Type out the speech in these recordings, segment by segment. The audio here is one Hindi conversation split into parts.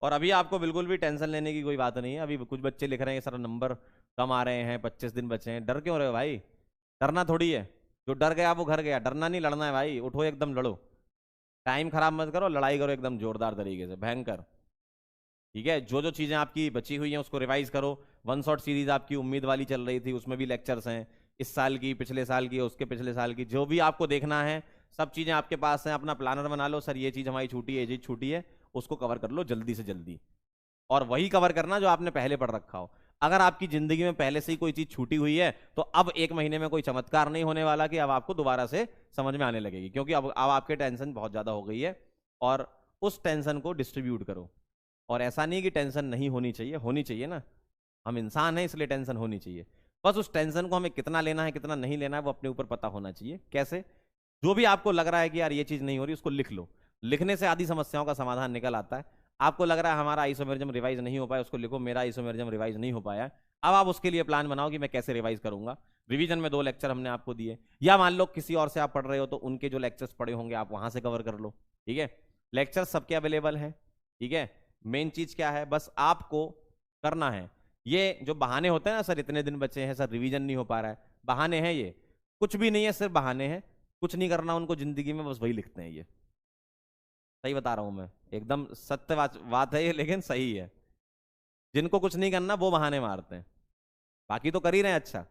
और अभी आपको बिल्कुल भी टेंशन लेने की कोई बात नहीं है। अभी कुछ बच्चे लिख रहे हैं सर नंबर कम आ रहे हैं, 25 दिन बचे हैं। डर क्यों रहे हो भाई? डरना थोड़ी है। जो डर गया वो घर गया। डरना नहीं, लड़ना है भाई। उठो एकदम लड़ो। टाइम खराब मत करो, लड़ाई करो एकदम जोरदार तरीके से, भयंकर। ठीक है, जो जो चीजें आपकी बची हुई हैं उसको रिवाइज करो। वन शॉट सीरीज आपकी उम्मीद वाली चल रही थी, उसमें भी लेक्चर्स हैं। इस साल की, पिछले साल की, उसके पिछले साल की, जो भी आपको देखना है सब चीजें आपके पास हैं। अपना प्लानर बना लो, सर ये चीज हमारी छूटी है, ये चीज छूटी है, उसको कवर कर लो जल्दी से जल्दी। और वही कवर करना जो आपने पहले पढ़ रखा हो। अगर आपकी जिंदगी में पहले से ही कोई चीज छूटी हुई है तो अब एक महीने में कोई चमत्कार नहीं होने वाला कि अब आपको दोबारा से समझ में आने लगेगी, क्योंकि अब आपके टेंशन बहुत ज्यादा हो गई है। और उस टेंशन को डिस्ट्रीब्यूट करो। और ऐसा नहीं कि टेंशन नहीं होनी चाहिए, होनी चाहिए ना। हम इंसान हैं इसलिए टेंशन होनी चाहिए। बस उस टेंशन को हमें कितना लेना है कितना नहीं लेना है वो अपने ऊपर पता होना चाहिए। कैसे? जो भी आपको लग रहा है कि यार ये चीज नहीं हो रही, उसको लिख लो। लिखने से आधी समस्याओं का समाधान निकल आता है। आपको लग रहा है हमारा आइसोमेरिज्म रिवाइज नहीं हो पाया, उसको लिखो मेरा आइसोमेरिज्म रिवाइज नहीं हो पाया। अब आप उसके लिए प्लान बनाओ कि मैं कैसे रिवाइज करूंगा। रिवीजन में 2 लेक्चर हमने आपको दिए, या मान लो किसी और से आप पढ़ रहे हो तो उनके जो लेक्चर्स पढ़े होंगे आप वहां से कवर कर लो। ठीक है, लेक्चर सबके अवेलेबल हैं। ठीक है, मेन चीज क्या है, बस आपको करना है। ये जो बहाने होते हैं ना, सर इतने दिन बचे हैं, सर रिवीजन नहीं हो पा रहा है, बहाने हैं ये। कुछ भी नहीं है, सिर्फ बहाने हैं। कुछ नहीं करना उनको जिंदगी में, बस वही लिखते हैं ये। सही बता रहा हूं मैं, एकदम सत्य बात है ये, लेकिन सही है। जिनको कुछ नहीं करना वो बहाने मारते हैं। बाकी तो कर ही रहे हैं अच्छा।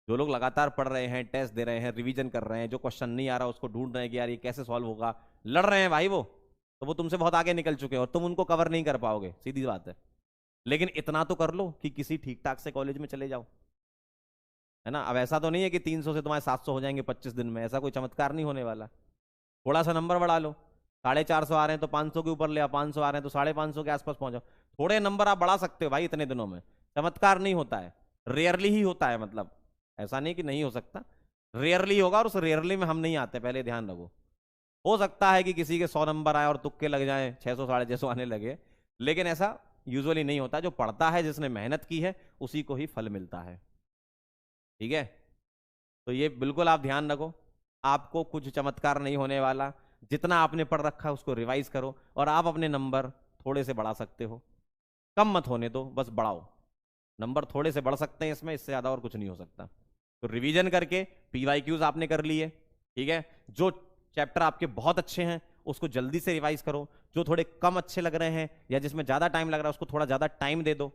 जो लोग लगातार पढ़ रहे हैं, टेस्ट दे रहे हैं, रिवीजन कर रहे हैं, जो क्वेश्चन नहीं आ रहा उसको ढूंढ रहे हैं कि यार ये कैसे सॉल्व होगा, लड़ रहे हैं भाई वो। तो वो तुमसे बहुत आगे निकल चुके हैं और तुम उनको कवर नहीं कर पाओगे, सीधी बात है। लेकिन इतना तो कर लो कि किसी ठीक ठाक से कॉलेज में चले जाओ। है ना? अब ऐसा तो नहीं है कि 300 से तुम्हारे 700 हो जाएंगे 25 दिन में, ऐसा कोई चमत्कार नहीं होने वाला। थोड़ा सा नंबर बढ़ा लो। 450 आ रहे हैं तो 500 के ऊपर ले आओ, 500 आ रहे हैं तो 550 के आसपास पहुंचो। थोड़े नंबर आप बढ़ा सकते हो भाई इतने दिनों में। चमत्कार नहीं होता है, रेयरली ही होता है। मतलब ऐसा नहीं कि नहीं हो सकता, रेयरली होगा। और उस रेयरली में हम नहीं आते, पहले ध्यान रखो। हो सकता है कि किसी के 100 नंबर आए और तुक्के लग जाए, 600 650 आने लगे, लेकिन ऐसा यूजुअली नहीं होता। जो पढ़ता है, जिसने मेहनत की है, उसी को ही फल मिलता है। ठीक है, तो ये बिल्कुल आप ध्यान रखो। आपको कुछ चमत्कार नहीं होने वाला। जितना आपने पढ़ रखा है उसको रिवाइज करो, और आप अपने नंबर थोड़े से बढ़ा सकते हो। कम मत होने दो, बस बढ़ाओ। नंबर थोड़े से बढ़ सकते हैं इसमें, इससे ज्यादा और कुछ नहीं हो सकता। तो रिवीजन करके पीवाईक्यूज आपने कर लिए। ठीक है, जो चैप्टर आपके बहुत अच्छे हैं उसको जल्दी से रिवाइज करो। जो थोड़े कम अच्छे लग रहे हैं या जिसमें ज्यादा टाइम लग रहा है उसको थोड़ा ज्यादा टाइम दे दो।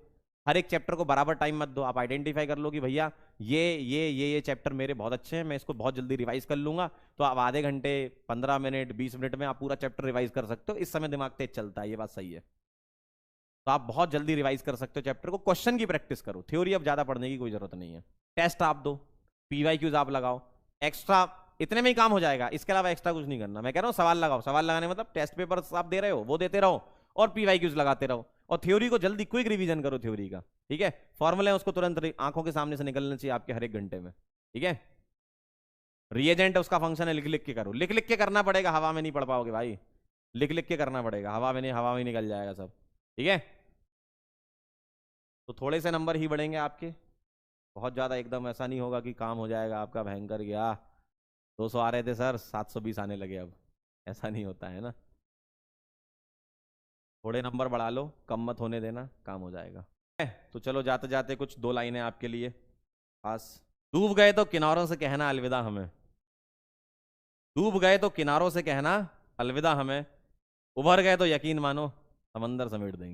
हर एक चैप्टर को बराबर टाइम मत दो। आप आइडेंटिफाई कर लो कि भैया ये चैप्टर मेरे बहुत अच्छे हैं, मैं इसको बहुत जल्दी रिवाइज कर लूंगा। तो आप आधे घंटे, 15 मिनट, 20 मिनट में आप पूरा चैप्टर रिवाइज कर सकते हो। इस समय दिमाग तेज चलता है, ये बात सही है। तो आप बहुत जल्दी रिवाइज कर सकते हो चैप्टर को। क्वेश्चन की प्रैक्टिस करो, थ्योरी अब ज्यादा पढ़ने की कोई जरूरत नहीं है। टेस्ट आप दो, पीवाईक्यूज आप लगाओ। एक्स्ट्रा इतने में ही काम हो जाएगा, इसके अलावा एक्स्ट्रा कुछ नहीं करना। मैं कह रहा हूँ सवाल लगाओ। सवाल लगाने मतलब टेस्ट पेपर आप दे रहे हो वो देते रहो, और पीवाईक्यूज लगाते रहो। और थ्योरी को जल्दी क्विक रिवीजन करो थ्योरी का। ठीक है, फॉर्मूले उसको तुरंत आंखों के सामने से निकलना चाहिए आपके हर एक घंटे में। ठीक है, रिएजेंट उसका फंक्शन है, लिख लिख के करो। लिख लिख के करना पड़ेगा, हवा में नहीं पढ़ पाओगे भाई। लिख लिख के करना पड़ेगा, हवा में नहीं, हवा में निकल जाएगा सब। ठीक है, तो थोड़े से नंबर ही बढ़ेंगे आपके, बहुत ज़्यादा एकदम ऐसा नहीं होगा कि काम हो जाएगा आपका भयंकर। गया 200 आ रहे थे सर, 720 आने लगे अब। ऐसा नहीं होता है ना। थोड़े नंबर बढ़ा लो, कम मत होने देना, काम हो जाएगा। तो चलो जाते जाते कुछ 2 लाइनें आपके लिए खास। डूब गए तो किनारों से कहना अलविदा हमें। डूब गए तो किनारों से कहना अलविदा हमें। उभर गए तो यकीन मानो समंदर समेट देंगे।